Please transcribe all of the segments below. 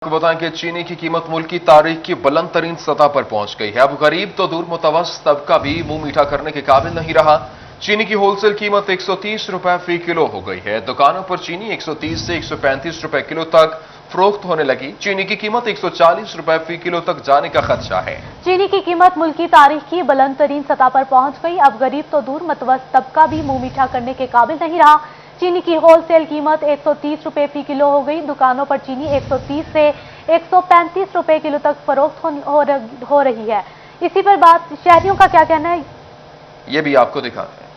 आपको बताएं कि चीनी की कीमत मुल्क की तारीख की बुलंद तरीन सतह पर पहुंच गई है। अब गरीब तो दूर मुतवस्सित तबका भी मुंह मीठा करने के काबिल नहीं रहा। चीनी की होलसेल कीमत 130 रुपए फी किलो हो गई है। दुकानों पर चीनी 130 से 135 रुपए किलो तक फरोख्त होने लगी। चीनी की कीमत 140 रुपए फी किलो तक जाने का खदशा है। चीनी की कीमत मुल्क की तारीख की बुलंद तरीन सतह पर पहुंच गई। अब गरीब तो दूर मुतवस्सित तबका भी मुंह मीठा करने के काबिल नहीं रहा। चीनी की होलसेल कीमत 130 रुपए फी किलो हो गई। दुकानों पर चीनी 130 से 135 रुपए किलो तक फरोख्त हो रही है। इसी पर बात शहरियों का क्या कहना है, ये भी आपको दिखाते हैं।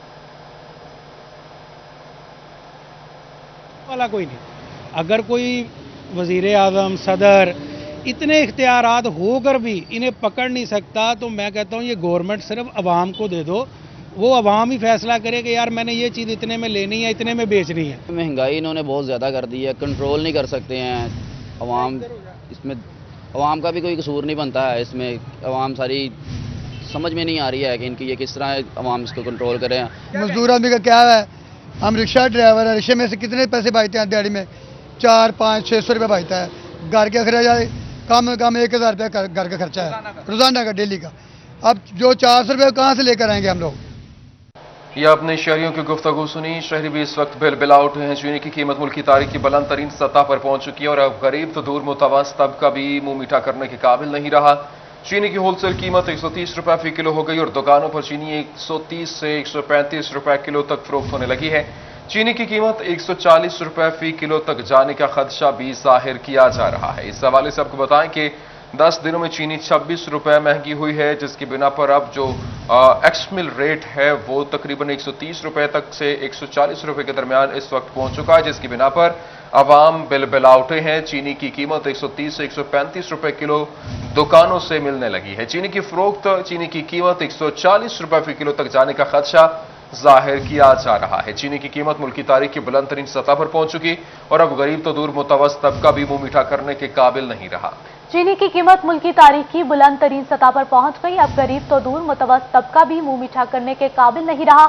वाला कोई नहीं। अगर कोई वजीर आजम सदर इतने इख्तियारात होकर भी इन्हें पकड़ नहीं सकता, तो मैं कहता हूँ ये गवर्नमेंट सिर्फ अवाम को दे दो, वो अवाम ही फैसला करे कि यार मैंने ये चीज़ इतने में लेनी है, इतने में बेचनी है। महंगाई इन्होंने बहुत ज़्यादा कर दी है, कंट्रोल नहीं कर सकते हैं अवाम। इसमें अवाम का भी कोई कसूर नहीं बनता है। इसमें अवाम सारी समझ में नहीं आ रही है कि इनकी ये किस तरह अवाम इसको कंट्रोल करें। मजदूर आदमी का क्या है, हम रिक्शा ड्राइवर है, रिक्शे में से कितने पैसे बचते हैं दिहाड़ी में? 4, 5, 600 रुपये बचता है। घर के अखराज कम से कम 1000 रुपये घर का खर्चा है रोजाना का, डेली का। अब जो 400 रुपये कहाँ से लेकर आएंगे हम लोग? ये आपने शहरियों की गुफ्तगू सुनी। शहरी भी इस वक्त बिलबिला उठे हैं। चीनी की कीमत मुल्क की तारीख की बुलंद तरीन सतह पर पहुंच चुकी है और अब गरीब तो दूर मुतवस्सित तबका भी मुंह मीठा करने के काबिल नहीं रहा। चीनी की होलसेल कीमत 130 रुपए फी किलो हो गई और दुकानों पर चीनी 130 से 135 रुपए किलो तक फरोख्त होने लगी है। चीनी की कीमत 140 रुपए फी किलो तक जाने का खदशा भी जाहिर किया जा रहा है। इस हवाले से आपको बताएं कि 10 दिनों में चीनी 26 रुपए महंगी हुई है, जिसकी बिना पर अब जो एक्स मिल रेट है वो तकरीबन 130 रुपए तक से 140 रुपए के दरमियान इस वक्त पहुंच चुका है, जिसकी बिना पर अवाम बिलबिला उठे हैं। चीनी की कीमत 130 से 135 रुपए किलो दुकानों से मिलने लगी है। चीनी की फरोख्त चीनी की कीमत 140 रुपए फी किलो तक जाने का खदशा जाहिर किया जा रहा है। चीनी की कीमत मुल्क की तारीख की बुलंद तरीन सतह पर पहुंच चुकी और अब गरीब तो दूर मुतवस्सित तबका भी मुंह मीठा करने के काबिल नहीं रहा। चीनी की कीमत मुल्क की तारीख की बुलंद तरीन सतह पर पहुंच गई। अब गरीब तो दूर मुतवस्सित तबका भी मुंह मीठा करने के काबिल नहीं रहा।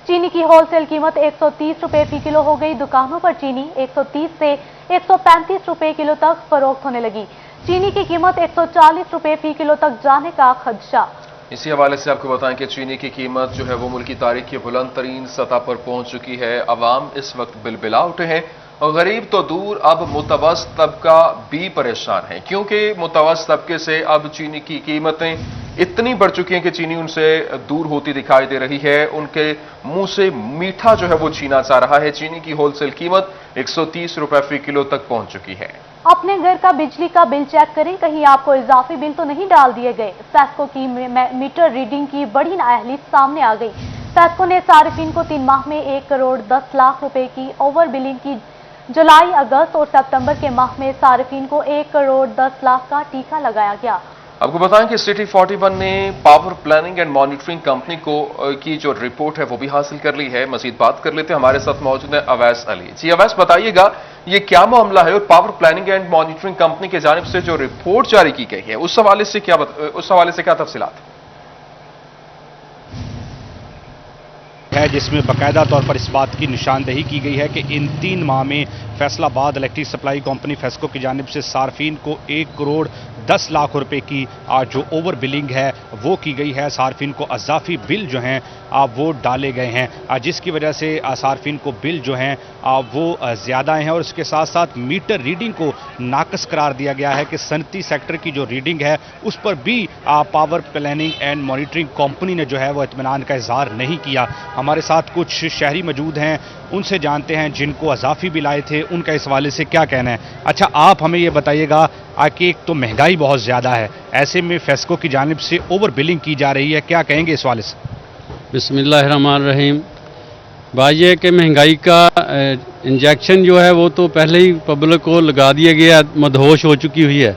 चीनी की होलसेल कीमत 130 रुपए फी किलो हो गई। दुकानों पर चीनी 130 से 135 रुपए किलो तक फरोख्त होने लगी। चीनी की कीमत 140 रुपए फी किलो तक जाने का खदशा। इसी हवाले से आपको बताएं कि चीनी की कीमत जो है वो मुल्क की तारीख की बुलंद तरीन सतह पर पहुंच चुकी है। अवाम इस वक्त बिलबिला उठे हैं और गरीब तो दूर अब मुतवस्सित तबका भी परेशान है, क्योंकि मुतवस्सित तबके से अब चीनी की कीमतें इतनी बढ़ चुकी हैं कि चीनी उनसे दूर होती दिखाई दे रही है। उनके मुंह से मीठा जो है वो छीना जा रहा है। चीनी की होलसेल कीमत 130 रुपए फी किलो तक पहुंच चुकी है। अपने घर का बिजली का बिल चेक करें, कहीं आपको इजाफी बिल तो नहीं डाल दिए गए। फैस्को की मीटर रीडिंग की बड़ी नाअहली सामने आ गई। फैस्को ने सार्फिन को 3 माह में 1 करोड़ 10 लाख रुपए की ओवर बिलिंग की। जुलाई, अगस्त और सितंबर के माह में सार्फिन को 1 करोड़ 10 लाख का टीका लगाया गया। आपको बताएं कि सिटी 41 ने power planning and monitoring company की जो रिपोर्ट है वो भी हासिल कर ली है। मजीद बात कर लेते हैं, हमारे साथ मौजूद है अवैस अली। जी अवैस, बताइएगा ये क्या मामला है और power planning and monitoring company की जानिब से जो रिपोर्ट जारी की गई है उस हवाले से क्या तफसीलात है, जिसमें बाकायदा तौर पर इस बात की निशानदेही की गई है कि इन 3 माह में Faisalabad electric supply company FESCO की जानिब से सार्फिन को 1 करोड़ 10 लाख रुपए की जो ओवर बिलिंग है वो की गई है। सार्फिन को अजाफी बिल जो हैं वो डाले गए हैं, जिसकी वजह से सार्फिन को बिल जो हैं वो ज़्यादा हैं और इसके साथ साथ मीटर रीडिंग को नाकस करार दिया गया है कि सनती सेक्टर की जो रीडिंग है उस पर भी power planning and monitoring company ने जो है वो इत्मीनान का इजहार नहीं किया। हमारे साथ कुछ शहरी मौजूद हैं, उनसे जानते हैं जिनको अजाफी बिल आए थे उनका इस हवाले से क्या कहना है। अच्छा, आप हमें ये बताइएगा कि एक तो महंगाई बहुत ज़्यादा है, ऐसे में फेस्को की जानिब से ओवर बिलिंग की जा रही है, क्या कहेंगे इस हवाले से? बिस्मिल्लाहिर्रहमानिर्रहीम। बात यह है कि महंगाई का इंजेक्शन जो है वो तो पहले ही पब्लिक को लगा दिया गया, मदहोश हो चुकी हुई है।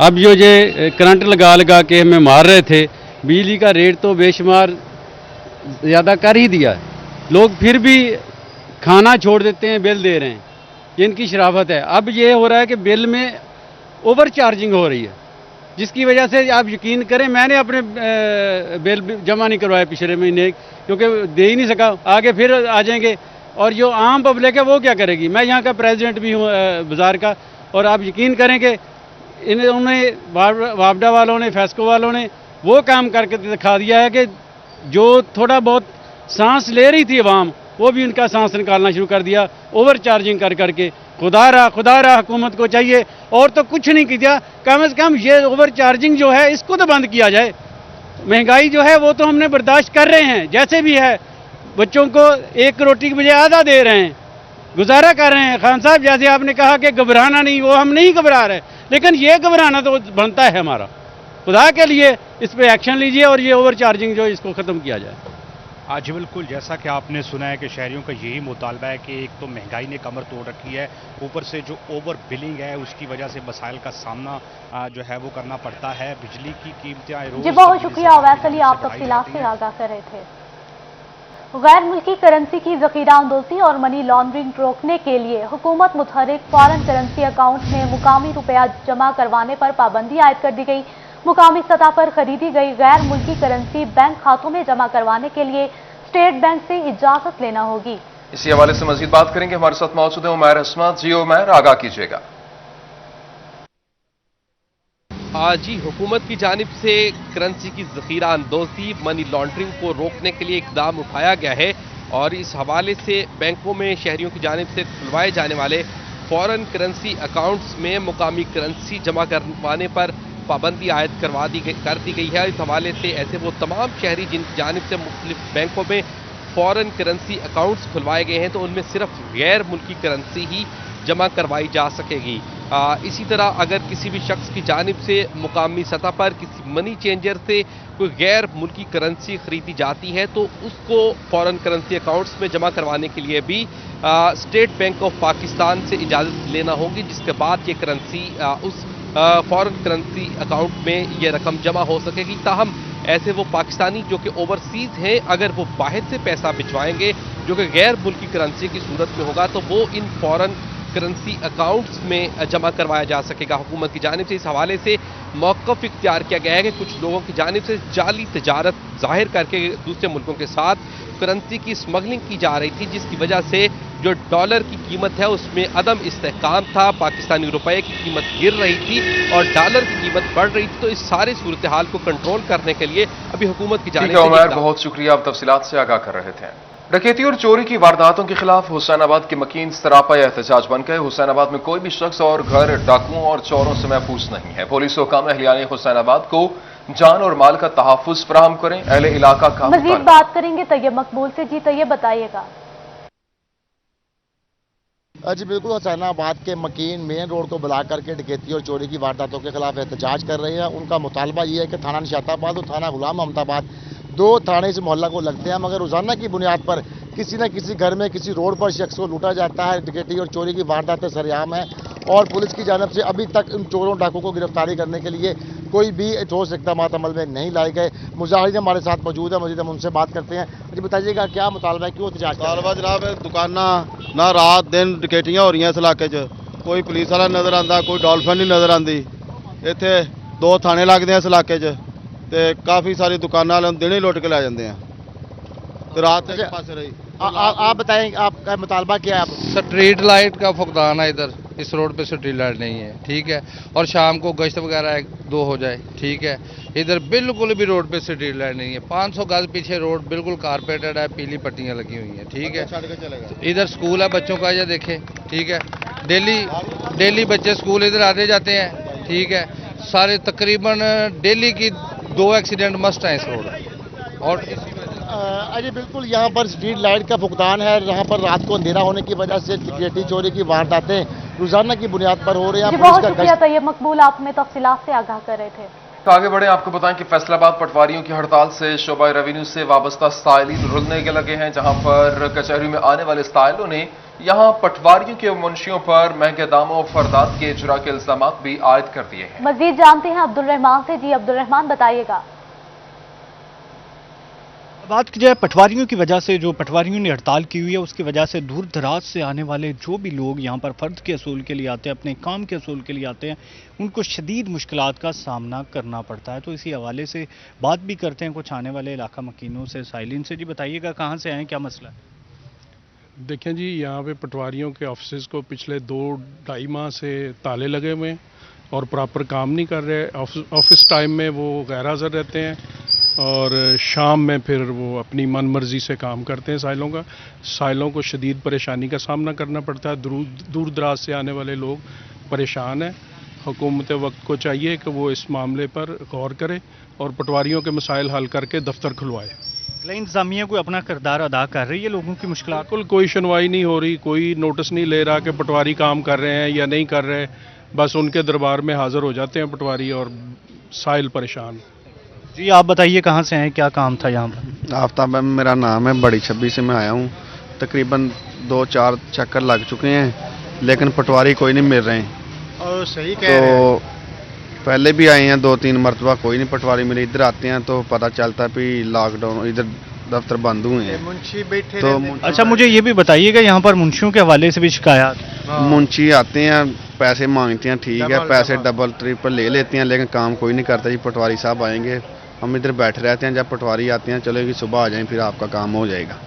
अब जो ये करंट लगा के हमें मार रहे थे, बिजली का रेट तो बेशुमार ज़्यादा कर ही दिया है। लोग फिर भी खाना छोड़ देते हैं, बिल दे रहे हैं, ये इनकी शराफत है। अब ये हो रहा है कि बिल में ओवर चार्जिंग हो रही है, जिसकी वजह से आप यकीन करें मैंने अपने बिल जमा नहीं करवाए पिछले महीने, क्योंकि दे ही नहीं सका। आगे फिर आ जाएंगे और जो आम पब्लिक है वो क्या करेगी? मैं यहाँ का प्रेसिडेंट भी हूँ बाज़ार का, और आप यकीन करें कि इन्होंने वापडा वालों ने, फेस्को वालों ने वो काम करके दिखा दिया है कि जो थोड़ा बहुत सांस ले रही थी अवाम, वो भी उनका सांस निकालना शुरू कर दिया ओवर चार्जिंग कर करके। खुदा रहा हुकूमत को चाहिए और तो कुछ नहीं किया, कम से कम ये ओवर चार्जिंग जो है इसको तो बंद किया जाए। महंगाई जो है वो तो हमने बर्दाश्त कर रहे हैं, जैसे भी है बच्चों को एक रोटी की बजाय आधा दे रहे हैं, गुजारा कर रहे हैं। खान साहब जैसे आपने कहा कि घबराना नहीं, वो हम नहीं घबरा रहे, लेकिन ये घबराना तो बनता है हमारा। खुदा के लिए इस पर एक्शन लीजिए और ये ओवर चार्जिंग जो इसको ख़त्म किया जाए। जी बिल्कुल, जैसा कि आपने सुना है कि शहरियों का यही मुतालबा है कि एक तो महंगाई ने कमर तोड़ रखी है, ऊपर से जो ओवर बिलिंग है उसकी वजह से मसाइल का सामना जो है वो करना पड़ता है। बिजली की कीमतें जी बहुत शुक्रिया वैसे अली, आप तफसीलात से आगाह कर रहे थे। गैर मुल्की करेंसी की जखीरा अंदोजी और मनी लॉन्ड्रिंग रोकने के लिए हुकूमत मुतहरिक फॉरेन करेंसी अकाउंट में मुकामी रुपया जमा करवाने पर पाबंदी आयद कर दी गई। मुकामी सतह पर खरीदी गई गैर मुल्की करेंसी बैंक खातों में जमा करवाने के लिए स्टेट बैंक से इजाजत लेना होगी। इसी हवाले से मजीद बात करेंगे, हमारे साथ मौजूद है उमैर अस्मत। जी उमैर, आगाह कीजिएगा। जी, हुकूमत की जानिब से करेंसी की जखीरा अंदोजी, मनी लॉन्ड्रिंग को रोकने के लिए इकदाम उठाया गया है और इस हवाले से बैंकों में शहरियों की जानिब से खुलवाए जाने वाले फॉरेन करेंसी अकाउंट्स में मुकामी करेंसी जमा करवाने पर पाबंदी आयद कर दी गई है। इस हवाले से ऐसे वो तमाम शहरी जिनकी जानिब से मुख्तलिफ बैंकों में फॉरेन करेंसी अकाउंट्स खुलवाए गए हैं तो उनमें सिर्फ गैर मुल्की करेंसी ही जमा करवाई जा सकेगी। इसी तरह अगर किसी भी शख्स की जानिब से मुकामी सतह पर किसी मनी चेंजर से कोई गैर मुल्की करेंसी खरीदी जाती है तो उसको फॉरेन करेंसी अकाउंट्स में जमा करवाने के लिए भी स्टेट बैंक ऑफ पाकिस्तान से इजाज़त लेना होगी, जिसके बाद ये करेंसी उस फॉरेन करेंसी अकाउंट में ये रकम जमा हो सकेगी। ताहम ऐसे वो पाकिस्तानी जो कि ओवरसीज़ हैं, अगर वो बाहर से पैसा भिजवाएंगे जो कि गैर मुल्की करेंसी की सूरत में होगा तो वो इन फॉरेन करेंसी अकाउंट्स में जमा करवाया जा सकेगा। हुकूमत की जानिब से इस हवाले से मौक़िफ़ इख्तियार किया गया है कि कुछ लोगों की जानिब से जाली तजारत ज़ाहिर करके दूसरे मुल्कों के साथ करेंसी की स्मगलिंग की जा रही थी, जिसकी वजह से जो डॉलर की कीमत है उसमें अदम इस्तेहकाम था, पाकिस्तानी रुपए की कीमत गिर रही थी और डॉलर की कीमत बढ़ रही थी। तो इस सारी सूरत हाल को कंट्रोल करने के लिए अभी हुकूमत की जानिब से उमैर, बहुत शुक्रिया, आप तफसीलात से आगाह कर रहे थे। डकैती और चोरी की वारदातों के खिलाफ हुसैनाबाद के मकीन सरापा एहतजाज बन गए। हुसैनाबाद में कोई भी शख्स और घर डाकुओं और चोरों से महफूज नहीं है। पुलिस हुकाम अहलियाने हुसैनाबाद को जान और माल का तहफ़्फ़ुज़ फराहम करें। अहले इलाका का मज़ीद बात करेंगे तैयब मकबूल से। जी तैयब, बताइएगा। जी बिल्कुल, हुसैनाबाद के मकीन मेन रोड को बुला करके डकैती और चोरी की वारदातों के खिलाफ एहतजाज कर रहे हैं। उनका मुतालबा ये है कि थाना निशाताबाद और थाना गुलाम मोहम्मदाबाद दो थाने इस मोहल्ला को लगते हैं, मगर रोजाना की बुनियाद पर किसी न किसी घर में किसी रोड पर शख्स को लूटा जाता है। डकैती और चोरी की वारदातें सरेआम हैं और पुलिस की जानब से अभी तक इन चोरों डाकुओं को गिरफ्तारी करने के लिए कोई भी ठोस इक़दाम अमल में नहीं लाए गए। मुजाहिदीन हमारे साथ मौजूद है, मजीद हम उनसे बात करते हैं। जी बताइएगा, क्या मुतालबा है, क्यों एहतजाज कर रहे हैं? जनाब दुकाना ना रात दिन डकैतियां हो रही हैं इस इलाके च, कोई पुलिस वाला नज़र आता, कोई डॉल्फिन नहीं नज़र आती। इत्थे दो थाने लगते हैं इस इलाके च ते काफ़ी सारी दुकाना वाले दिन ही लुट के लै जाते हैं तो रात के पास रही। आप बताएं, आपका मुतालबा क्या है? स्ट्रीट लाइट का फुकदान है, इधर इस रोड पे स्ट्रीट लाइट नहीं है, ठीक है, और शाम को गश्त वगैरह 1-2 हो जाए, ठीक है। इधर बिल्कुल भी रोड पे स्ट्रीट लाइट नहीं है। 500 गज पीछे रोड बिल्कुल कारपेटेड है, पीली पट्टियाँ लगी हुई हैं, ठीक है। इधर स्कूल है बच्चों का, ये देखें, ठीक है, डेली बच्चे स्कूल इधर आते जाते हैं, ठीक है। सारे तकरीबन डेली की 2 एक्सीडेंट मस्ट हैं इस रोड। और अरे बिल्कुल, यहाँ पर स्ट्रीट लाइट का फुकदान है, यहाँ पर रात को अंधेरा होने की वजह से डकैती चोरी की वारदातें रोजाना की बुनियाद पर हो रही हैं। बहुत शुक्रिया तैयब मकबूल, आप हमें तफसीलात से आगाह कर रहे थे। तो आगे बढ़े, आपको बताएं कि फैसलाबाद पटवारियों की हड़ताल से शोबा रेवेन्यू से वाबस्ता साइलिन रुलने के लगे हैं, जहां पर कचहरी में आने वाले साइलों ने यहां पटवारियों के मुंशियों पर महंगे दामों और फरदात के इजरा के इल्जाम भी आयद कर दिए हैं। मजीद जानते हैं अब्दुल रहमान से। जी अब्दुल रहमान, बताइएगा। बात की जाए पटवारियों की वजह से, जो पटवारियों ने हड़ताल की हुई है उसकी वजह से दूर दराज से आने वाले जो भी लोग यहाँ पर फ़र्द के असूल के लिए आते हैं, अपने काम के असूल के लिए आते हैं, उनको शदीद मुश्किलात का सामना करना पड़ता है। तो इसी हवाले से बात भी करते हैं कुछ आने वाले इलाका मकीनों से, साइलिन से। जी बताइएगा, कहाँ से आए, क्या मसला है? देखें जी, यहाँ पे पटवारियों के ऑफिस को पिछले 2-2.5 माह से ताले लगे हुए हैं और प्रॉपर काम नहीं कर रहे। ऑफिस टाइम में वो गैर हाज़िर रहते हैं और शाम में फिर वो अपनी मन मर्जी से काम करते हैं। साइलों को शदीद परेशानी का सामना करना पड़ता है। दूर दराज से आने वाले लोग परेशान हैं। हुकूमत वक्त को चाहिए कि वो इस मामले पर गौर करे और पटवारियों के मसाइल हल करके दफ्तर खुलवाए। इंतजामिया कोई अपना किरदार अदा कर रही है लोगों की मुश्किलात? बिल्कुल कोई सुनवाई नहीं हो रही, कोई नोटिस नहीं ले रहा कि पटवारी काम कर रहे हैं या नहीं कर रहे। बस उनके दरबार में हाजिर हो जाते हैं पटवारी और साइल परेशान। जी आप बताइए कहाँ से हैं, क्या काम था यहाँ पर? आफ्ताब मेरा नाम है, बड़ी छब्बी से मैं आया हूँ। तकरीबन 2-4 चक्कर लग चुके हैं लेकिन पटवारी कोई नहीं मिल रहे हैं। और सही कह रहे हैं। पहले भी आए हैं 2-3 मरतबा, कोई नहीं पटवारी मिले। इधर आते हैं तो पता चलता है कि लॉकडाउन, इधर दफ्तर बंद हुए हैं। मुंशी बैठे तो अच्छा मुझे ये भी बताइएगा यहाँ पर मुंशियों के हवाले से भी शिकायत? मुंशी आते हैं, पैसे मांगते हैं, ठीक है, पैसे डबल ट्रिपल ले लेते हैं लेकिन काम कोई नहीं करता। जी पटवारी साहब आएंगे, हम इधर बैठे रहते हैं, जब पटवारी आते हैं चलो कि सुबह आ जाएं फिर आपका काम हो जाएगा।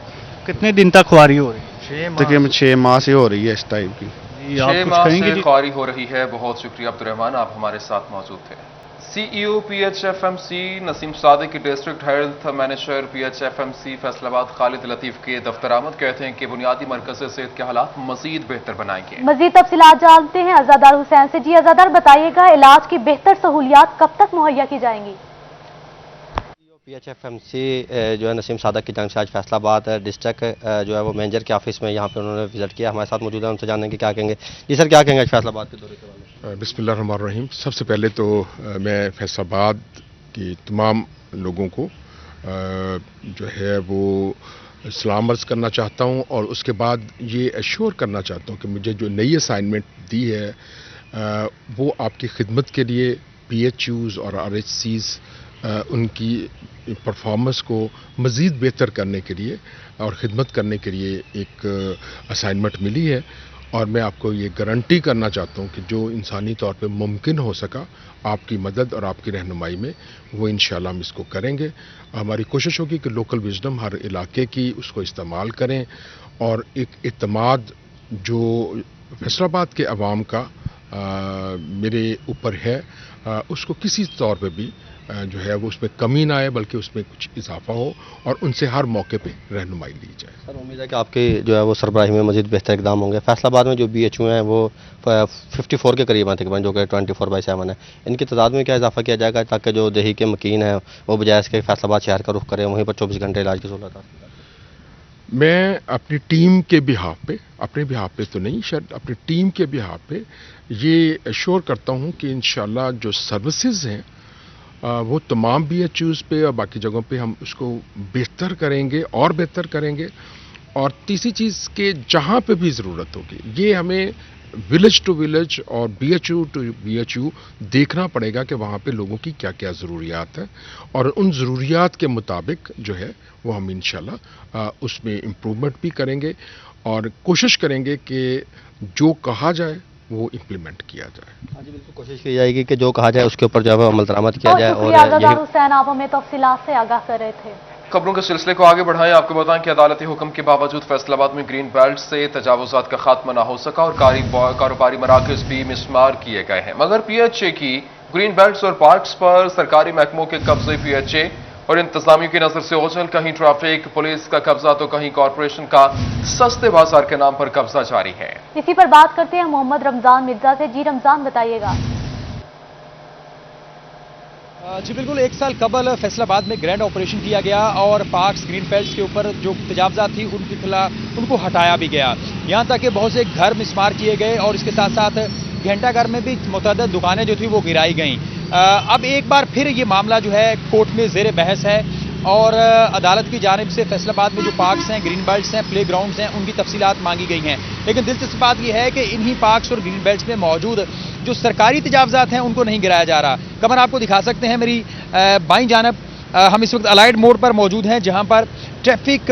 कितने दिन तक खुआरी हो रही है? तकरीबन 6 माह से हो रही है इस टाइप की। 6 माह से खुआरी हो रही है। बहुत शुक्रिया अब्दुर्रहमान, आप हमारे साथ मौजूद थे। CEO PHFMC नसीम सादिक की district health manager PHFMC Faisalabad Khalid Latif के दफ्तर आमद कहते हैं कि बुनियादी मरकज़ से सेहत के हालात मजीद बेहतर बनाएंगे। मजीद तफसीलात जानते हैं अज़ादार हुसैन से। जी अज़ादार बताइएगा, इलाज की बेहतर सहूलियात कब तक मुहैया की जाएंगी? PHFMC जो है नसीम सादक की जानिब से आज फैसलाबाद डिस्ट्रिक्ट जो है वो मैनेजर के ऑफिस में यहाँ पे उन्होंने विजिट किया। हमारे साथ मौजूद है, उनसे जानेंगे क्या कहेंगे। जी सर, क्या कहेंगे आज फैसलाबाद के दौरे के बारे में? बिस्मिल्लाहिर्रहमानिर्रहीम। सबसे पहले तो मैं फैसलाबाद की तमाम लोगों को जो है वो सलाम अर्ज़ करना चाहता हूँ और उसके बाद ये एश्योर करना चाहता हूँ कि मुझे जो नई असाइनमेंट दी है वो आपकी खिदमत के लिए PHUs और RHCs उनकी परफॉर्मेंस को मज़ीद बेहतर करने के लिए और ख़िदमत करने के लिए एक असाइनमेंट मिली है। और मैं आपको ये गारंटी करना चाहता हूँ कि जो इंसानी तौर पे मुमकिन हो सका आपकी मदद और आपकी रहनुमाई में, वो इंशाल्लाह हम इसको करेंगे। हमारी कोशिश होगी कि लोकल विजडम हर इलाके की उसको इस्तेमाल करें और एक इत्मीनान जो फैसलाबाद के अवाम का मेरे ऊपर है उसको किसी तौर पे भी जो है वो उसमें कमी ना आए बल्कि उसमें कुछ इजाफा हो और उनसे हर मौके पे रहनुमाई ली जाए। सर उम्मीद है कि आपके जो है वो सरबराही में मज़ीद बेहतर इकदाम होंगे। फैसलाबाद में जो BHU हैं वो 54 के करीब हैं तकरीबन, जो कि 24/7 है। इनकी तादाद में क्या इजाफा किया जाएगा ताकि जो देही के मकीन हैं वो बजाय इसके फैसलाबाद शहर का रुख करें, वहीं पर 24 घंटे इलाज की सहूलत? मैं अपनी टीम के बिहाफ पे, अपने बिहाफ पे तो नहीं, शायद अपनी टीम के बिहाफ पे ये एश्योर करता हूँ कि इंशाल्लाह जो सर्विसेज हैं वो तमाम BHUs पे और बाकी जगहों पे हम उसको बेहतर करेंगे और बेहतर करेंगे। और तीसरी चीज़ के जहाँ पे भी ज़रूरत होगी ये हमें विलेज टू विलेज और BHU टू BHU देखना पड़ेगा कि वहाँ पे लोगों की क्या क्या ज़रूरियात है और उन ज़रूरियात के मुताबिक जो है वो हम इंशाल्लाह उसमें इम्प्रूवमेंट भी करेंगे और कोशिश करेंगे कि जो कहा जाए वो इम्प्लीमेंट किया जाए। हाँ जी बिल्कुल, कोशिश की जाएगी कि जो कहा जाए उसके ऊपर जो है अमल दरामद किया जाए। और अज़ादार हुसैन आप हमें तफसीलात से आगाह कर रहे थे। खबरों के सिलसिले को आगे बढ़ाएं। आपको बताएं कि अदालती हुक्म के बावजूद फैसलाबाद में ग्रीन बेल्ट से तजावुजात का खात्मा न हो सका और कारोबारी मराकज भी मिसमार किए गए हैं। मगर PHA की ग्रीन बेल्ट्स और पार्क्स पर सरकारी महकमों के कब्जे PHA और इंतजामियों की नजर से ओझल, कहीं ट्रैफिक पुलिस का कब्जा तो कहीं कॉरपोरेशन का सस्ते बाजार के नाम पर कब्जा जारी है। इसी पर बात करते हैं मोहम्मद रमजान मिर्जा से। जी रमजान बताइएगा। जी बिल्कुल, 1 साल कबल फैसलाबाद में ग्रैंड ऑपरेशन किया गया और पार्क्स ग्रीन बेल्ट्स के ऊपर जो तजावजात थी उनके खिलाफ उनको हटाया भी गया। यहाँ तक कि बहुत से घर मिसमार किए गए और इसके साथ साथ घंटाघर में भी मुतअद्दिद दुकानें जो थी वो गिराई गईं। अब एक बार फिर ये मामला जो है कोर्ट में ज़ेर बहस है और अदालत की जानिब से फैसलाबाद में जो पार्क्स हैं, ग्रीन बेल्ट्स हैं, प्ले ग्राउंड्स हैं, उनकी तफसीलात मांगी गई हैं। लेकिन दिलचस्प बात यह है कि इन्हीं पार्क्स और ग्रीन बेल्ट्स में मौजूद जो सरकारी तजावजात हैं उनको नहीं गिराया जा रहा। कमर आपको दिखा सकते हैं मेरी बाईं जानब, हम इस वक्त अलाइड मोड़ पर मौजूद हैं जहाँ पर ट्रैफिक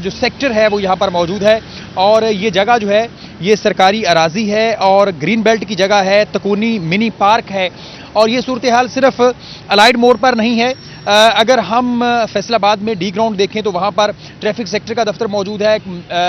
जो सेक्टर है वो यहाँ पर मौजूद है और ये जगह जो है ये सरकारी अराजी है और ग्रीन बेल्ट की जगह है, तकूनी मिनी पार्क है। और ये सूरत हाल सिर्फ अलाइड मोड़ पर नहीं है। अगर हम फैसलाबाद में डी ग्राउंड देखें तो वहाँ पर ट्रैफिक सेक्टर का दफ्तर मौजूद है,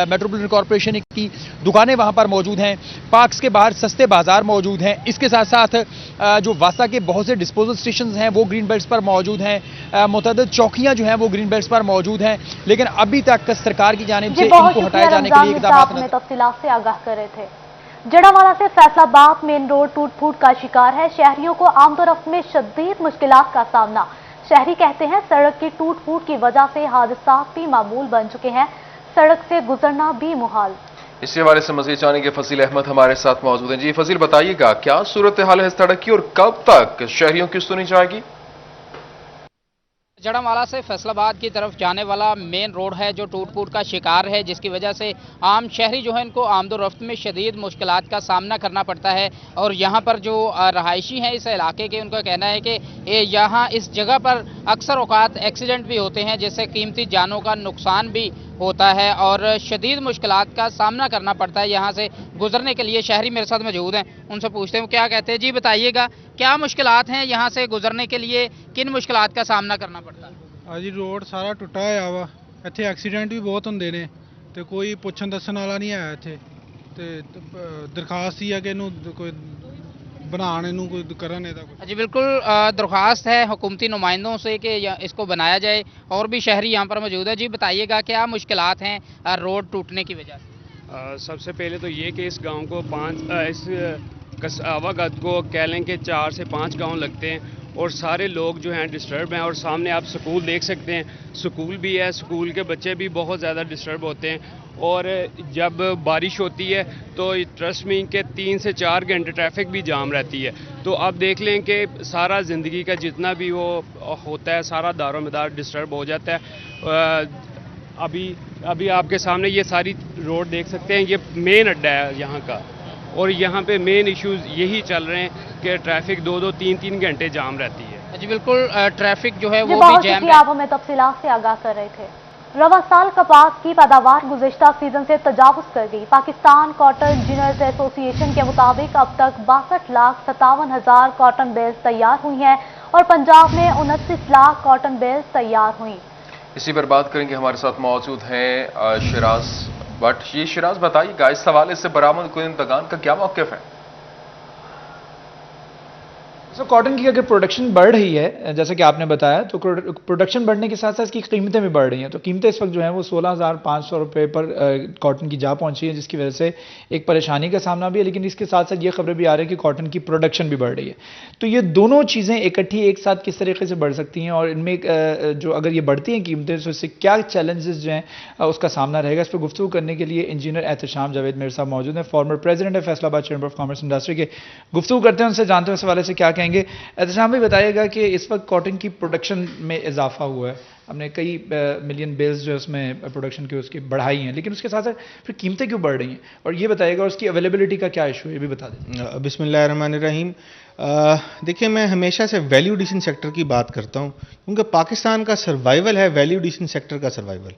मेट्रोपॉलिटन कॉरपोरेशन की दुकानें वहाँ पर मौजूद हैं, पार्क्स के बाहर सस्ते बाजार मौजूद हैं। इसके साथ साथ जो वासा के बहुत से डिस्पोजल स्टेशन हैं वो ग्रीन बेल्ट्स पर मौजूद हैं, मुतअद्दिद चौकियाँ जो हैं वो ग्रीन बेल्ट्स पर मौजूद हैं, लेकिन अभी तक सरकार की जानिब से इनको हटाए जाने के लिए इक़दाम तफसीलात से आगाह कर रहे थे। जड़ावाला से फैसलाबाद मेन रोड टूट फूट का शिकार है। शहरियों को आमदोरफ्त में शदीद मुश्किलात का सामना। शहरी कहते हैं सड़क की टूट फूट की वजह से हादसात भी मामूल बन चुके हैं, सड़क से गुजरना भी मुहाल। इसी हवाले से मजीद जानेंगे फजील अहमद हमारे साथ मौजूद हैं। जी फजील, बताइएगा क्या सूरत हाल है सड़क की और कब तक शहरियों की सुनी जाएगी? जड़ावाला से फैसलाबाद की तरफ जाने वाला मेन रोड है जो टूट फूट का शिकार है, जिसकी वजह से आम शहरी जो है इनको आमदोरफ्त में शदीद मुश्किलात का सामना करना पड़ता है। और यहाँ पर जो रहायशी हैं इस इलाके के, उनका कहना है कि यहाँ इस जगह पर अक्सर औकात एक्सीडेंट भी होते हैं, जिससे कीमती जानों का नुकसान भी होता है और शदीद मुश्किलात का सामना करना पड़ता है यहाँ से गुजरने के लिए। शहरी मेरे साथ मौजूद हैं, उनसे पूछते हैं क्या कहते हैं। जी बताइएगा क्या मुश्किलात हैं यहाँ से गुजरने के लिए, किन मुश्किलात का सामना करना पड़ता है? जी रोड सारा टुटा होया वा, इत्थे एक्सीडेंट भी बहुत होंदे ने ते कोई पुछन दस्सन वाला नहीं आया इत्थे ते दरखास्त ही है कि इनू कोई बनाने नू कोई करन एदा कुछ। जी बिल्कुल, दरख्वास्त है हुकूमती नुमाइंदों से कि इसको बनाया जाए। और भी शहरी यहाँ पर मौजूद है। जी बताइएगा क्या मुश्किलात हैं रोड टूटने की वजह से? सबसे पहले तो ये कि इस गांव को इस कसावागत को कह लें कि 4 से 5 गांव लगते हैं और सारे लोग जो हैं डिस्टर्ब हैं। और सामने आप स्कूल देख सकते हैं, स्कूल भी है, स्कूल के बच्चे भी बहुत ज़्यादा डिस्टर्ब होते हैं। और जब बारिश होती है तो ट्रस्ट मी के 3 से 4 घंटे ट्रैफिक भी जाम रहती है। तो आप देख लें कि सारा ज़िंदगी का जितना भी वो होता है सारा दारोमदार डिस्टर्ब हो जाता है। अभी आपके सामने ये सारी रोड देख सकते हैं, ये मेन अड्डा है यहाँ का और यहाँ पे मेन इश्यूज यही चल रहे हैं कि ट्रैफिक 2-2, 3-3 घंटे जाम रहती है। जी बिल्कुल, ट्रैफिक जो है वो भी जैम है। आप हमें तफसीलात से आगाह कर रहे थे। रवा साल कपास की पैदावार गुज़िश्ता सीजन से तजावुज़ कर गई। पाकिस्तान कॉटन इंजीनियर्स एसोसिएशन के मुताबिक अब तक 62,57,000 कॉटन बेल्स तैयार हुई हैं और पंजाब में 29 लाख कॉटन बेल्स तैयार हुई। इसी पर बात करेंगे, हमारे साथ मौजूद हैं शिराज बट। ये शिराज बताइएगा इस हवाले से बरामद कुनिंदगान का क्या मौक़िफ़ है? कॉटन की अगर प्रोडक्शन बढ़ रही है जैसे कि आपने बताया, तो प्रोडक्शन बढ़ने के साथ साथ इसकी कीमतें भी बढ़ रही हैं। तो कीमतें इस वक्त जो हैं वो 16,500 रुपये पर कॉटन की जा पहुंची है, जिसकी वजह से एक परेशानी का सामना भी है। लेकिन इसके साथ साथ ये खबरें भी आ रही हैं कि कॉटन की प्रोडक्शन भी बढ़ रही है। तो ये दोनों चीज़ें इकट्ठी एक साथ किस तरीके से बढ़ सकती हैं और इनमें जो अगर ये बढ़ती हैं कीमतें तो इससे क्या चैलेंजेस जो हैं उसका सामना रहेगा, इस पर गुफ्तगू करने के लिए इंजीनियर एहतशाम जावेद मेरे साथ मौजूद हैं, फॉर्मर प्रेसिडेंट है Faisalabad chamber of commerce industry के। गुफ्तगू करते हैं उनसे, जानते हैं इस हवाले से क्या कहेंगे। एहतशाम भी बताइएगा कि इस वक्त कॉटन की प्रोडक्शन में इजाफा हुआ है, हमने कई मिलियन बेल्स जो उसमें प्रोडक्शन की उसकी बढ़ाई हैं, लेकिन उसके साथ साथ फिर कीमतें क्यों बढ़ रही हैं और ये बताइएगा उसकी अवेलेबिलिटी का क्या इशू है, ये भी बता दें। बिस्मिल्लाहिर्रहमानिर्रहीम। देखिए, मैं हमेशा से वैल्यू एडिशन सेक्टर की बात करता हूँ क्योंकि पाकिस्तान का सर्वाइवल है वैल्यू एडिशन सेक्टर का सर्वाइवल।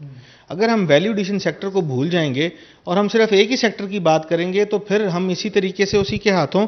अगर हम वैल्यू एडिशन सेक्टर को भूल जाएंगे और हम सिर्फ एक ही सेक्टर की बात करेंगे तो फिर हम इसी तरीके से उसी के हाथों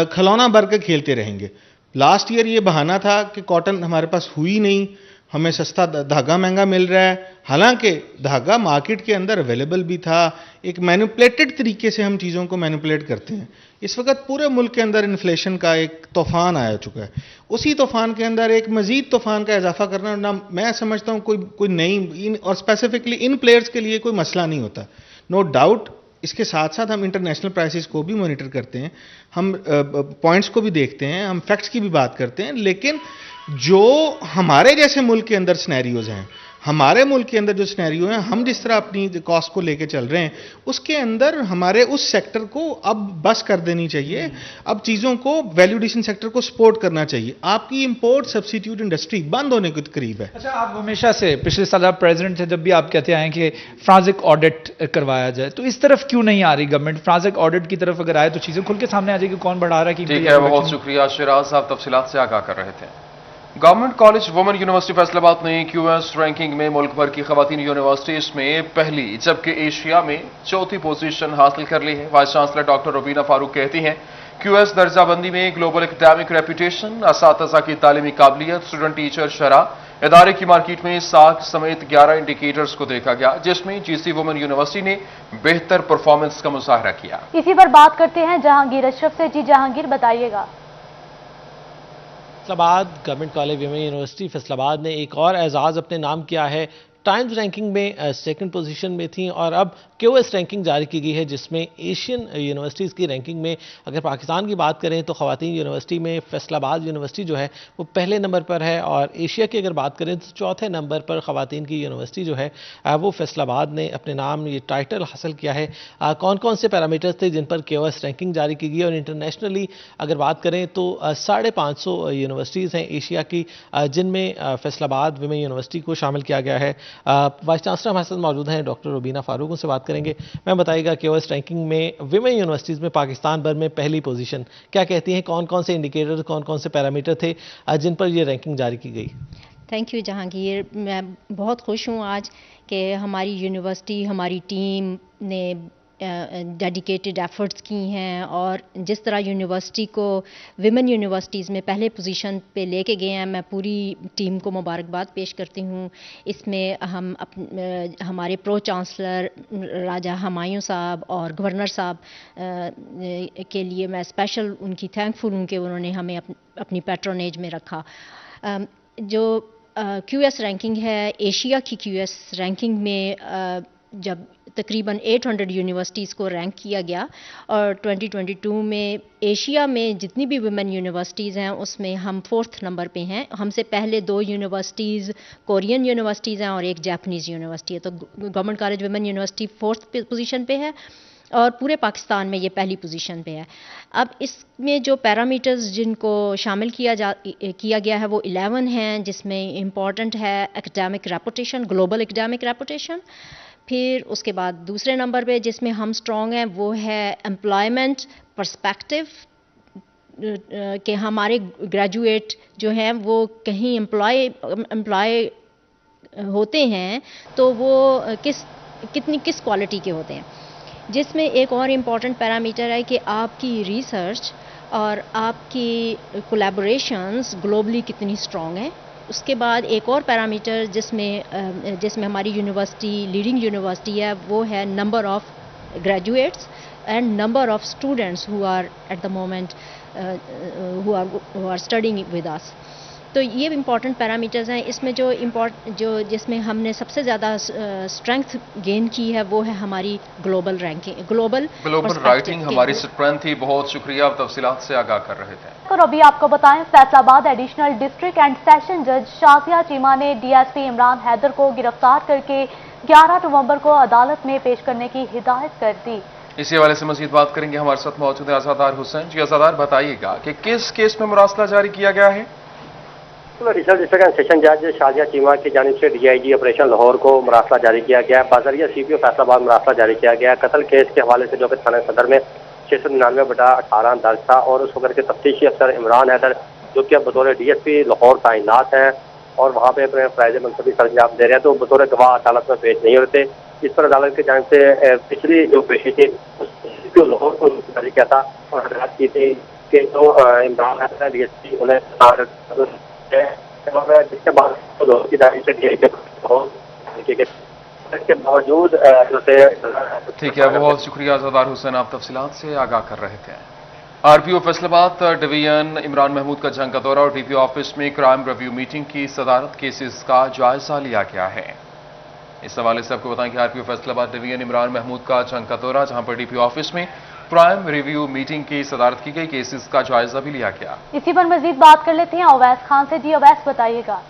खिलौना भर के खेलते रहेंगे। लास्ट ईयर ये बहाना था कि कॉटन हमारे पास हुई नहीं, हमें सस्ता धागा महंगा मिल रहा है, हालांकि धागा मार्केट के अंदर अवेलेबल भी था। एक मैनिपुलेटेड तरीके से हम चीज़ों को मैनिपुलेट करते हैं। इस वक्त पूरे मुल्क के अंदर इन्फ्लेशन का एक तूफान आया चुका है, उसी तूफान के अंदर एक मजीद तूफान का इजाफा करना ना मैं समझता हूँ कोई नई और स्पेसिफिकली इन प्लेयर्स के लिए कोई मसला नहीं होता। नो डाउट इसके साथ साथ हम इंटरनेशनल प्राइसेस को भी मॉनिटर करते हैं, हम पॉइंट्स को भी देखते हैं, हम फैक्ट्स की भी बात करते हैं। लेकिन जो हमारे जैसे मुल्क के अंदर सिनेरियोज हैं, हमारे मुल्क के अंदर जो सिनेरियो हैं, हम जिस तरह अपनी कॉस्ट को लेके चल रहे हैं उसके अंदर हमारे उस सेक्टर को अब बस कर देनी चाहिए। अब चीज़ों को वैल्यू एडिशन सेक्टर को सपोर्ट करना चाहिए। आपकी इंपोर्ट सब्सिट्यूट इंडस्ट्री बंद होने के करीब है। अच्छा, आप हमेशा से पिछले साल आप प्रेसिडेंट थे, जब भी आप कहते आए कि फ्रांजिक ऑडिट करवाया जाए, तो इस तरफ क्यों नहीं आ रही गवर्नमेंट? फ्रांजिक ऑडिट की तरफ अगर आए तो चीज़ें खुल के सामने आ जाएगी, कौन बढ़ा रहा है। ठीक है, बहुत शुक्रिया शिराज साहब, तफसीलात से आगाह कर रहे थे। Government college women university Faisalabad ने क्यूएस रैंकिंग में मुल्क भर की खवातीन यूनिवर्सिटीज में पहली जबकि एशिया में चौथी पोजीशन हासिल कर ली है। Vice chancellor doctor Rubina Farooq कहती हैं क्यूएस दर्जाबंदी में ग्लोबल एकेडमिक रेपुटेशन, असातिज़ा की तालीमी काबिलियत, स्टूडेंट टीचर शरह, इदारे की मार्केट में 60 समेत 11 इंडिकेटर्स को देखा गया, जिसमें जीसी वुमेन यूनिवर्सिटी ने बेहतर परफॉर्मेंस का मुजाहरा किया। इसी पर बात करते हैं जहांगीर अशरफ से। जी जहांगीर, बताइएगा। Faisalabad government college women university Faisalabad ने एक और एजाज़ अपने नाम किया है। टाइम्स रैंकिंग में सेकंड पोजीशन में थी और अब क्यूएस रैंकिंग जारी की गई है, जिसमें एशियन यूनिवर्सिटीज़ की रैंकिंग में अगर पाकिस्तान की बात करें तो ख़वातीन यूनिवर्सिटी में फैसलाबाद यूनिवर्सिटी जो है वो पहले नंबर पर है, और एशिया की अगर बात करें तो चौथे नंबर पर ख़वातीन की यूनिवर्सिटी जो है वो फैसलाबाद ने अपने नाम ये टाइटल हासिल किया है। कौन कौन से पैरामीटर्स थे जिन पर क्यूएस रैंकिंग जारी की गई, और इंटरनेशनली अगर बात करें तो 550 यूनिवर्सिटीज़ हैं एशिया की जिनमें फैसलाबाद विमेन यूनिवर्सिटी को शामिल किया गया है। वाइस चांसलर हमारे साथ मौजूद हैं डॉक्टर रुबीना फारूक, उनसे बात करेंगे। मैं बताइएगा क्यूएस रैंकिंग में विमेन यूनिवर्सिटीज़ में पाकिस्तान भर में पहली पोजीशन, क्या कहती हैं, कौन कौन से इंडिकेटर, कौन कौन से पैरामीटर थे जिन पर ये रैंकिंग जारी की गई? थैंक यू जहांगीर, मैं बहुत खुश हूँ आज कि हमारी यूनिवर्सिटी, हमारी टीम ने डेडिकेटेड एफर्ट्स की हैं और जिस तरह यूनिवर्सिटी को विमेन यूनिवर्सिटीज़ में पहले पोजीशन पे लेके गए हैं, मैं पूरी टीम को मुबारकबाद पेश करती हूँ। इसमें हम हमारे प्रो चांसलर राजा हमायूं साहब और गवर्नर साहब के लिए मैं स्पेशल उनकी थैंकफुल हूँ कि उन्होंने हमें अपनी पैट्रोनेज में रखा। जो क्यूएस रैंकिंग है, एशिया की क्यूएस रैंकिंग में जब तकरीबन 800 यूनिवर्सिटीज़ को रैंक किया गया और 2022 में एशिया में जितनी भी वुमेन यूनिवर्सिटीज़ हैं उसमें हम 4th नंबर पे हैं। हमसे पहले 2 यूनिवर्सिटीज़ कोरियन यूनिवर्सिटीज़ हैं और एक जापानीज़ यूनिवर्सिटी है। तो government college women university 4th position पे है और पूरे पाकिस्तान में ये पहली पोजीशन पे है। अब इसमें जो पैरामीटर्स जिनको शामिल किया गया है वो 11 हैं, जिसमें इम्पॉर्टेंट है academic reputation, global academic reputation. फिर उसके बाद दूसरे नंबर पे जिसमें हम स्ट्रॉन्ग हैं वो है एम्प्लॉयमेंट पर्सपेक्टिव, कि हमारे ग्रेजुएट जो हैं वो कहीं एम्प्लॉय होते हैं तो वो किस क्वालिटी के होते हैं। जिसमें एक और इम्पॉर्टेंट पैरामीटर है कि आपकी रिसर्च और आपकी कोलैबोरेशंस ग्लोबली कितनी स्ट्रॉन्ग है। उसके बाद एक और पैरामीटर जिसमें हमारी यूनिवर्सिटी लीडिंग यूनिवर्सिटी है वो है number of graduates and number of students who are at the moment who are studying with us. तो ये इम्पॉर्टेंट पैरामीटर्स हैं। इसमें जिसमें हमने सबसे ज़्यादा स्ट्रेंथ गेन की है वो है हमारी ग्लोबल रैंकिंग, ग्लोबल राइटिंग हमारी स्ट्रेंथ थी। बहुत शुक्रिया, आप तफसीलात से आगाह कर रहे थे। और अभी आपको बताएं, Faisalabad additional district and session जज शाजिया चीमा ने डीएसपी इमरान हैदर को गिरफ्तार करके 11 नवंबर को अदालत में पेश करने की हिदायत कर दी। इसी हवाले से मजीद बात करेंगे, हमारे साथ मौजूद है अज़ादार हुसैन। जी अज़ादार, बताइएगा कि किस केस में मुरासला जारी किया गया है? एडिशनल डिस्ट्रिक्ट एंड सेशन जज शाजिया चीमा की जानिब से डीआईजी ऑपरेशन लाहौर को मुरासला जारी किया गया है। बाजरिया सीपीओ फैसलाबाद मुरासला जारी किया गया है कत्ल केस के हवाले से, जो कि थाना सदर में 699/18 दर्ज था और उस वक्त के तफ्तीशी अफसर इमरान हैदर जो कि अब बतौर डीएसपी लाहौर तैनात हैं और वहाँ पे अपने फ़राइज़ मनसबी सरंजाम दे रहे हैं, तो बतौर गवाह अदालत में पेश नहीं होते। इस पर अदालत की जानिब से पिछली जो पेशी थी सीपीओ लाहौर को जारी किया था और हदायत की थी कि जो इमरान हैदर डीएसपी उन्हें जिसके बाद की जानिब से इसके बावजूद ठीक है, बहुत शुक्रिया अज़ादार हुसैन, आप तफसीलात से आगाह कर रहे थे। आरपीओ फैसलाबाद डिवीजन इमरान महमूद का जंग का दौरा और डीपीओ ऑफिस में क्राइम रिव्यू मीटिंग की सदारत, केसेस का जायजा लिया गया है। इस हवाले से आपको बताएं कि आरपीओ फैसलाबाद डिवीजन इमरान महमूद का जंग का दौरा, जहां पर डीपीओ ऑफिस में क्राइम रिव्यू मीटिंग की सदारत की गई, केसेस का जायजा भी लिया गया। इसी पर मजीद बात कर लेते हैं अवैस खान से। जी अवैस, बताइएगा।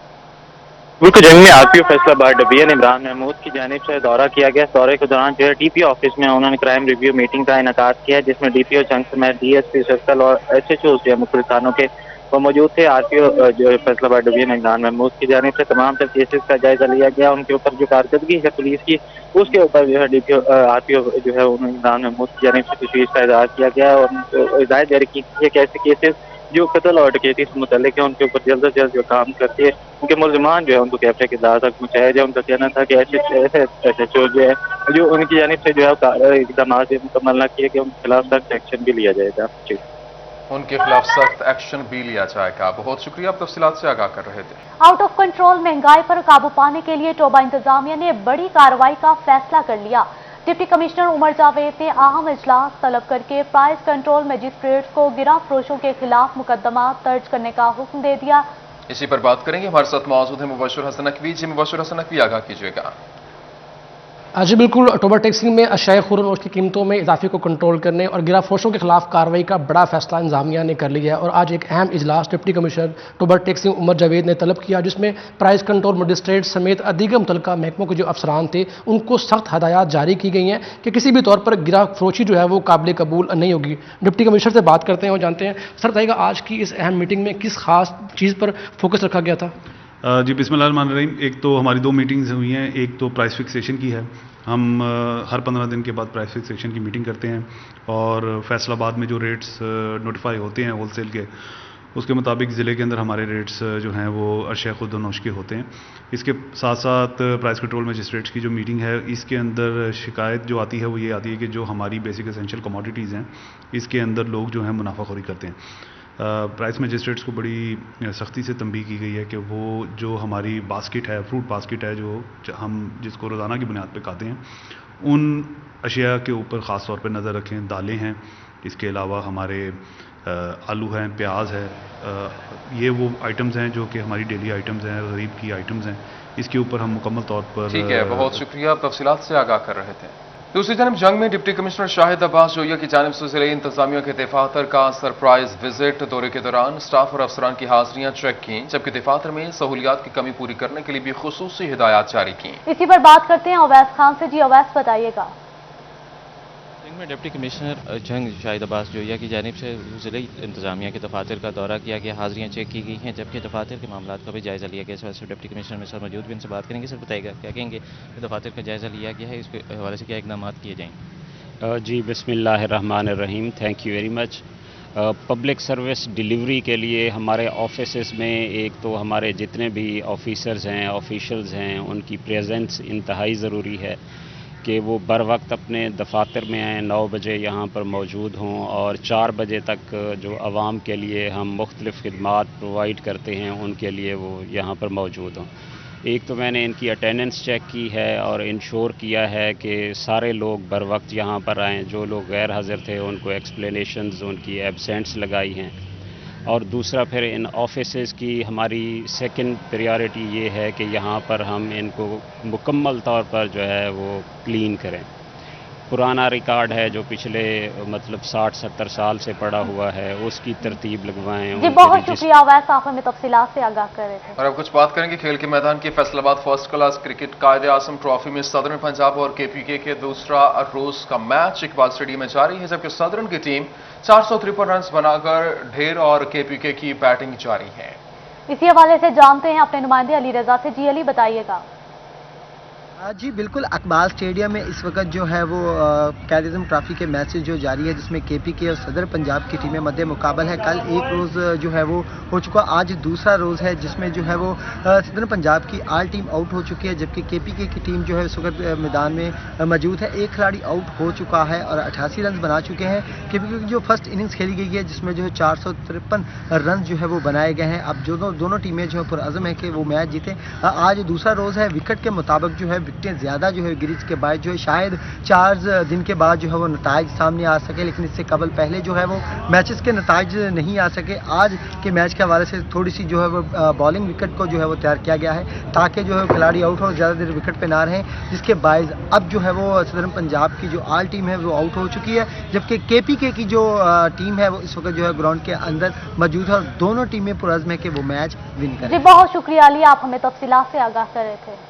मुल्क जंग में आरपीओ फैसलाबाद डिवीजन इमरान महमूद की जानिब से दौरा किया गया। दौरे के दौरान जो है डीपीओ ऑफिस में उन्होंने क्राइम रिव्यू मीटिंग का इनेकाद किया, जिसमें डीपीओ जंग समेत डीएसपी सर्कल और एसएचओ जो है मुख्तलिफ थानों के वो मौजूद थे। आरपीओ जो फैसलाबाद डिवीजन इमरान महमूद की जानिब से तमाम तर केसेस का जायजा लिया गया, उनके ऊपर जो कारकर्दगी है पुलिस की उसके ऊपर जो है डीपीओ आरपीओ जो है इमरान महमूद की जानिब से तशवीश का इजहार किया गया और हिदायत जारी की है कि ऐसे केसेस जो कत्ल और डकैती से मुतल्लिक है उनके ऊपर जल्द से जल्द जो काम करती है, उनके मुलजमान जो है उनको कैफे की दाद तक पहुँचाया जाए। उनका कहना था कि SHO जो है जो उनकी जानिब से जो है इकदाम मुकम्मल न किए गए, उनके खिलाफ सख्त एक्शन भी लिया जाएगा। उनके खिलाफ सख्त एक्शन भी लिया जाएगा। बहुत शुक्रिया, आप तफसीलात से आगाह कर रहे थे। आउट ऑफ कंट्रोल महंगाई पर काबू पाने के लिए टोबा इंतजामिया ने बड़ी कार्रवाई का फैसला कर लिया। डिप्टी कमिश्नर उमर जावेद ने अहम इजलास तलब करके प्राइस कंट्रोल मजिस्ट्रेट्स को गिरा फरोशों के खिलाफ मुकदमा दर्ज करने का हुक्म दे दिया। इसी पर बात करेंगे, हमारे साथ मौजूद है मुबशर हसन नकवी। जी मुबशर हसन नकवी, आगाह कीजिएगा। जी बिल्कुल, टोबा टैक्सिंग में अशिया खुर्द की कीमतों में इजाफे को कंट्रोल करने और गिराफरोशों के खिलाफ कार्रवाई का बड़ा फैसला इंतजामिया ने कर लिया है और आज एक अहम इजलास deputy commissioner Toba taxing Umar Javed ने तलब किया, जिसमें प्राइस कंट्रोल मजिस्ट्रेट समेत दीगर मुतल्लिका महकमों के जो अफसरान थे उनको सख्त हदायत जारी की गई हैं कि किसी भी तौर पर गिराफरोशी जो है वो काबिल कबूल नहीं होगी। डिप्टी कमिश्नर से बात करते हैं और जानते हैं, सर बताइएगा आज की इस अहम मीटिंग में किस खास चीज़ पर फोकस रखा गया था? जी बिस्मिल्लाहिर्रहमानिर्रहीम। एक तो हमारी 2 मीटिंग्स हुई हैं। एक तो प्राइस फिक्सेशन की है, हम हर 15 दिन के बाद प्राइस फिक्सेशन की मीटिंग करते हैं और फैसलाबाद में जो रेट्स नोटिफाई होते हैं होलसेल के, उसके मुताबिक ज़िले के अंदर हमारे रेट्स जो हैं वो अशिया खुर्द और नौश के होते हैं। इसके साथ साथ प्राइस कंट्रोल मजिस्ट्रेट्स की जो मीटिंग है, इसके अंदर शिकायत जो आती है वो ये आती है कि जो हमारी बेसिक एसेंशियल कमोडिटीज़ हैं इसके अंदर लोग जो हैं मुनाफाखोरी करते हैं। प्राइस मजिस्ट्रेट्स को बड़ी सख्ती से तंबीह की गई है कि वो जो हमारी बास्केट है, फ्रूट बास्केट है, जो हम जिसको रोज़ाना की बुनियाद पे खाते हैं, उन अशिया के ऊपर ख़ास तौर पे नज़र रखें। दालें हैं, इसके अलावा हमारे आलू हैं, प्याज है, ये वो आइटम्स हैं जो कि हमारी डेली आइटम्स हैं, गरीब की आइटम्स हैं, इसके ऊपर हम मुकम्मल तौर पर। ठीक है, बहुत शुक्रिया, आप तफसीलात से आगाह कर रहे थे। दूसरी जानब जंग में डिप्टी कमिश्नर शाहिद अब्बास जोया की जानिब से ज़िले इंतजामिया के दफातर का सरप्राइज विजिट, दौरे के दौरान स्टाफ और अफसरान की हाजिरियां चेक की, जबकि दफातर में सहूलियात की कमी पूरी करने के लिए भी खुसूसी हिदायत जारी की। इसी पर बात करते हैं अवैस खान से। जी अवैस, बताइएगा। में डिप्टी कमिश्नर जंग शाहिद अब्बास जोया की जानिब से ज़िले इंतजामिया के दफातर का दौरा किया गया, हाजिरियाँ चेक की गई हैं, जबकि दफातर के मामला का भी जायज़ा लिया गया। इस वजह से डिप्टी कमिश्नर में सर मौजूद भी उनसे बात करेंगे। सर बताइएगा क्या कहेंगे, दफातर का जायज़ा लिया गया है, इसके हवाले से क्या इक़दाम किए जाएंगे? जी बिस्मिल्लाहिर्रहमानिर्रहीम, thank you very much. Public service delivery के लिए हमारे ऑफिसेस में एक तो हमारे जितने भी ऑफिसर्स हैं, ऑफिशियल्स हैं, उनकी प्रेजेंस इंतहाई ज़रूरी है कि वो बर वक्त अपने दफातर में आएँ, 9 बजे यहाँ पर मौजूद हों और 4 बजे तक जो आवाम के लिए हम मुख्तलिफ़ खिदमात प्रोवाइड करते हैं उनके लिए वो यहाँ पर मौजूद हों। एक तो मैंने इनकी अटेंडेंस चेक की है और इंश्योर किया है कि सारे लोग बर वक्त यहाँ पर आएँ। जो लोग गैर हाज़िर थे उनको एक्सप्लेनेशंस, उनकी एब्सेंट्स लगाई हैं। और दूसरा फिर इन ऑफिसेज़ की हमारी सेकंड प्रायोरिटी ये है कि यहाँ पर हम इनको मुकम्मल तौर पर जो है वो क्लीन करें। पुराना रिकॉर्ड है जो पिछले मतलब 60-70 साल से पड़ा हुआ है, उसकी तरतीब लगवाएं। जी बहुत शुक्रिया अवैस, आप हमें तफसीलात से आगाह कर रहे थे। और अब कुछ बात करेंगे खेल के मैदान की। फैसलाबाद फर्स्ट क्लास क्रिकेट कायदे आज़म ट्रॉफी में सदरन पंजाब और KPK के दूसरा रोज का मैच इकबाल स्टेडियम में जारी है, जबकि सदरन की टीम 453 रन बनाकर ढेर और KPK की बैटिंग जारी है। इसी हवाले से जानते हैं अपने नुमाइंदे अली रजा से। जी अली, बताइएगा। जी बिल्कुल, इकबाल स्टेडियम में इस वक्त जो है वो कायदे आज़म ट्रॉफी के मैचेस जो जारी है, जिसमें KPK और सदर पंजाब की टीमें मध्य मुकाबल है। कल एक रोज़ जो है वो हो चुका, आज दूसरा रोज़ है जिसमें जो है वो सदर पंजाब की आल टीम आउट हो चुकी है, जबकि KPK की टीम जो है इस वक्त मैदान में मौजूद है। एक खिलाड़ी आउट हो चुका है और 88 रन बना चुके हैं। KPK की जो फर्स्ट इनिंग्स खेली गई है जिसमें जो है 453 रन जो है वो बनाए गए हैं। अब जो दोनों टीमें जो है पुरअज़्म है कि वो मैच जीतें। आज दूसरा रोज़ है, विकेट के मुताबिक जो है विकटें ज़्यादा जो है गिरीज के बाद जो है शायद 4 दिन के बाद जो है वो नताइज सामने आ सके, लेकिन इससे कबल पहले जो है वो मैचेस के नताइज नहीं आ सके। आज के मैच के हवाले से थोड़ी सी जो है वो बॉलिंग विकेट को जो है वो तैयार किया गया है ताकि जो है खिलाड़ी आउट हो, ज़्यादा देर विकेट पे ना रहें, जिसके बायस अब जो है वो सदरन पंजाब की जो आल टीम है वो आउट हो चुकी है, जबकि KPK की जो टीम है वो इस वक्त जो है ग्राउंड के अंदर मौजूद है और दोनों टीमें पुरअज़्म है कि वो मैच विन करें। जी बहुत शुक्रिया अली, आप हमें तफसीलात से आगाह कर रहे थे।